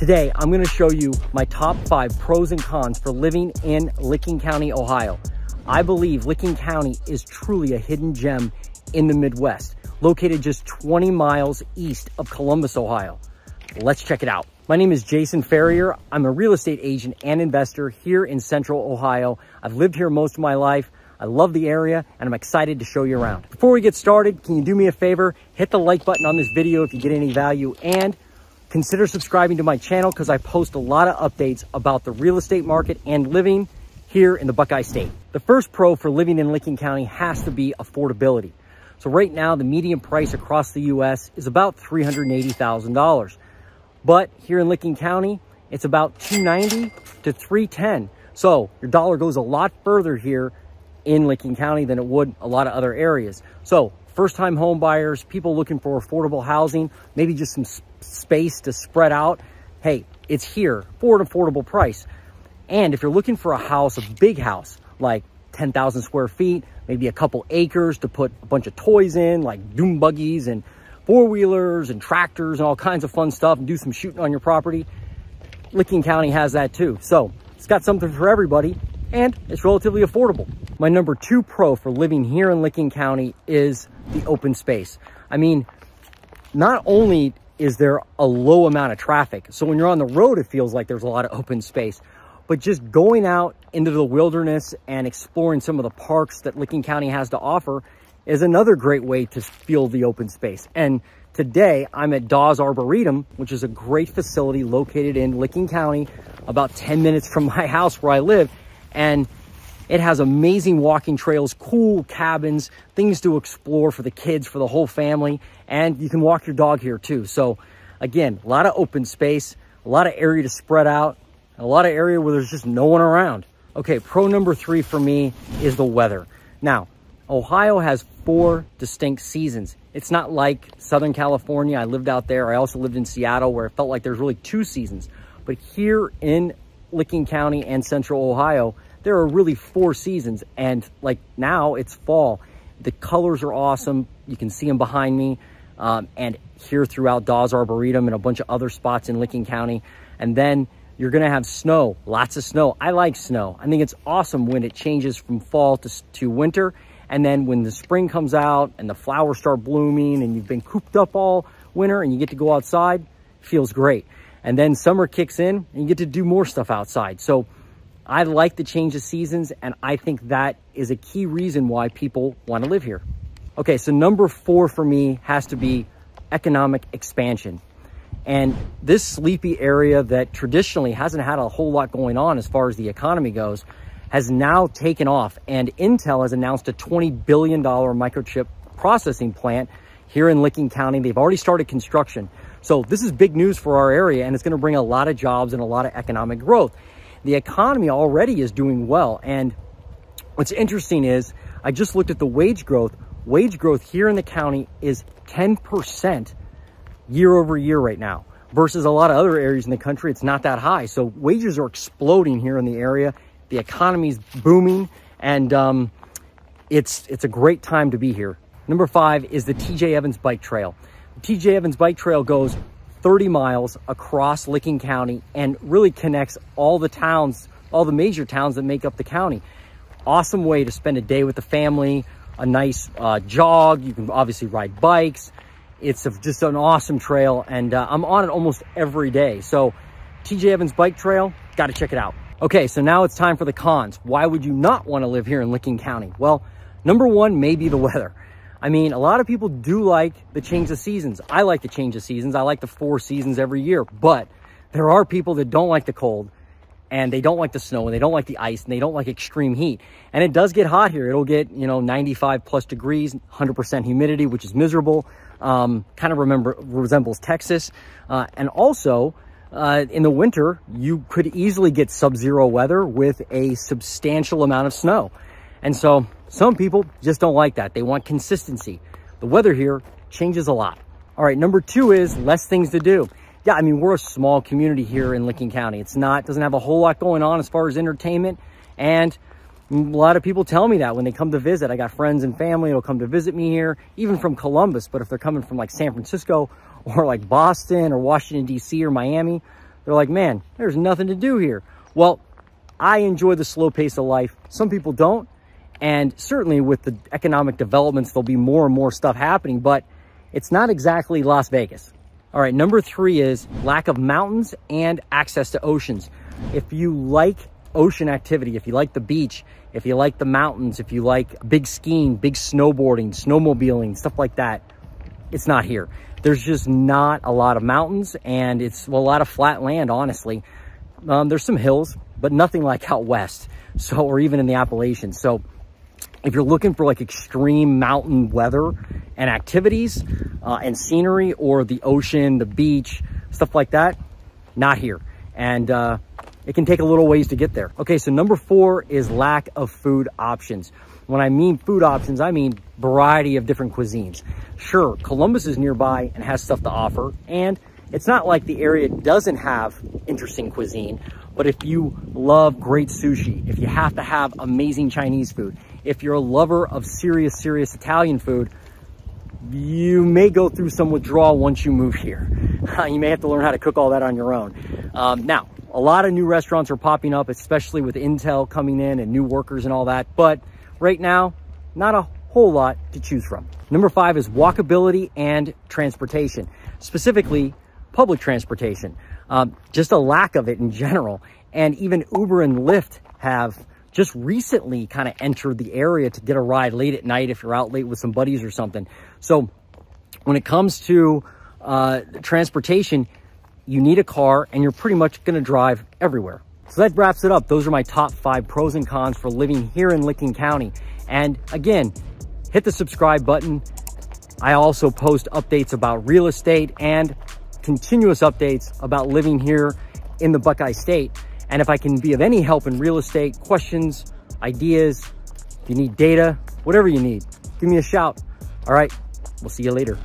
Today, I'm going to show you my top 5 pros and cons for living in Licking County, Ohio. I believe Licking County is truly a hidden gem in the Midwest, located just 20 miles east of Columbus, Ohio. Let's check it out. My name is Jason Ferrier. I'm a real estate agent and investor here in Central Ohio. I've lived here most of my life. I love the area and I'm excited to show you around. Before we get started, can you do me a favor? Hit the like button on this video if you get any value, and consider subscribing to my channel because I post a lot of updates about the real estate market and living here in the Buckeye State. The first pro for living in Licking County has to be affordability. So right now, the median price across the US is about $380,000. But here in Licking County, it's about $290 to $310. So your dollar goes a lot further here in Licking County than it would a lot of other areas. So first-time home buyers, people looking for affordable housing, maybe just some space to spread out, hey, it's here for an affordable price. And if you're looking for a house, a big house, like 10,000 square feet, maybe a couple acres to put a bunch of toys in, like dune buggies and four-wheelers and tractors and all kinds of fun stuff, and do some shooting on your property, Licking County has that too. So it's got something for everybody, and it's relatively affordable. My number 2 pro for living here in Licking County is the open space. I mean, not only is there a low amount of traffic, so when you're on the road, it feels like there's a lot of open space, but just going out into the wilderness and exploring some of the parks that Licking County has to offer is another great way to feel the open space. And today I'm at Dawes Arboretum, which is a great facility located in Licking County, about 10 minutes from my house where I live. And it has amazing walking trails, cool cabins, things to explore for the kids, for the whole family. And you can walk your dog here too. So again, a lot of open space, a lot of area to spread out, a lot of area where there's just no one around. Okay, pro number 3 for me is the weather. Now, Ohio has 4 distinct seasons. It's not like Southern California. I lived out there. I also lived in Seattle where it felt like there's really 2 seasons. But here in Licking County and Central Ohio, there are really 4 seasons. And like now it's fall. The colors are awesome. You can see them behind me. And here throughout Dawes Arboretum and a bunch of other spots in Licking County. And then you're going to have snow, lots of snow. I like snow. I think it's awesome when it changes from fall to winter. And then when the spring comes out and the flowers start blooming and you've been cooped up all winter and you get to go outside, it feels great. And then summer kicks in and you get to do more stuff outside. So I like the change of seasons, and I think that is a key reason why people want to live here. Okay, so number 4 for me has to be economic expansion. And this sleepy area that traditionally hasn't had a whole lot going on as far as the economy goes has now taken off. And Intel has announced a $20 billion microchip processing plant here in Licking County. They've already started construction. So this is big news for our area, and it's going to bring a lot of jobs and a lot of economic growth. The economy already is doing well. And what's interesting is I just looked at the wage growth. Wage growth here in the county is 10% year over year right now, versus a lot of other areas in the country. It's not that high. So wages are exploding here in the area. The economy's booming, and it's a great time to be here. Number 5 is the TJ Evans Bike Trail. The TJ Evans Bike Trail goes 30 miles across Licking County and really connects all the towns, all the major towns that make up the county. Awesome way to spend a day with the family, a nice jog. You can obviously ride bikes. It's just an awesome trail, and I'm on it almost every day. So TJ Evans Bike Trail, got to check it out. Okay, so now it's time for the cons. Why would you not want to live here in Licking County? Well, number 1 may be the weather. I mean, a lot of people do like the change of seasons. I like the change of seasons. I like the 4 seasons every year, but there are people that don't like the cold, and they don't like the snow, and they don't like the ice, and they don't like extreme heat. And it does get hot here. It'll get, 95 plus degrees, 100% humidity, which is miserable. Kind of resembles Texas. And also, in the winter, you could easily get sub-zero weather with a substantial amount of snow. And so some people just don't like that. They want consistency. The weather here changes a lot. All right, number 2 is less things to do. Yeah, I mean, we're a small community here in Licking County. Doesn't have a whole lot going on as far as entertainment. And a lot of people tell me that when they come to visit. I got friends and family who'll come to visit me here, even from Columbus. But if they're coming from like San Francisco or like Boston or Washington, D.C. or Miami, They're like, man, there's nothing to do here. Well, I enjoy the slow pace of life. Some people don't. And certainly with the economic developments, there'll be more and more stuff happening, but it's not exactly Las Vegas. All right, number 3 is lack of mountains and access to oceans. If you like ocean activity, if you like the beach, if you like the mountains, if you like big skiing, big snowboarding, snowmobiling, stuff like that, it's not here. There's just not a lot of mountains, and it's a lot of flat land, honestly. There's some hills, but nothing like out west, so, or even in the Appalachians. So if you're looking for like extreme mountain weather and activities and scenery, or the ocean, the beach, stuff like that, not here. And it can take a little ways to get there. Okay, so number 4 is lack of food options. When I mean food options, I mean variety of different cuisines. Sure, Columbus is nearby and has stuff to offer, and it's not like the area doesn't have interesting cuisine, but if you love great sushi, if you have to have amazing Chinese food, if you're a lover of serious Italian food, you may go through some withdrawal once you move here. You may have to learn how to cook all that on your own. Now, a lot of new restaurants are popping up, especially with Intel coming in and new workers and all that. But right now, not a whole lot to choose from. Number 5 is walkability and transportation, specifically public transportation. Just a lack of it in general. And even Uber and Lyft have just recently kind of entered the area to get a ride late at night if you're out late with some buddies or something. So when it comes to transportation, you need a car, and you're pretty much going to drive everywhere. So that wraps it up. Those are my top 5 pros and cons for living here in Licking County. And again, hit the subscribe button. I also post updates about real estate and continuous updates about living here in the Buckeye State. And if I can be of any help in real estate, questions, ideas, if you need data, whatever you need, give me a shout. All right, we'll see you later.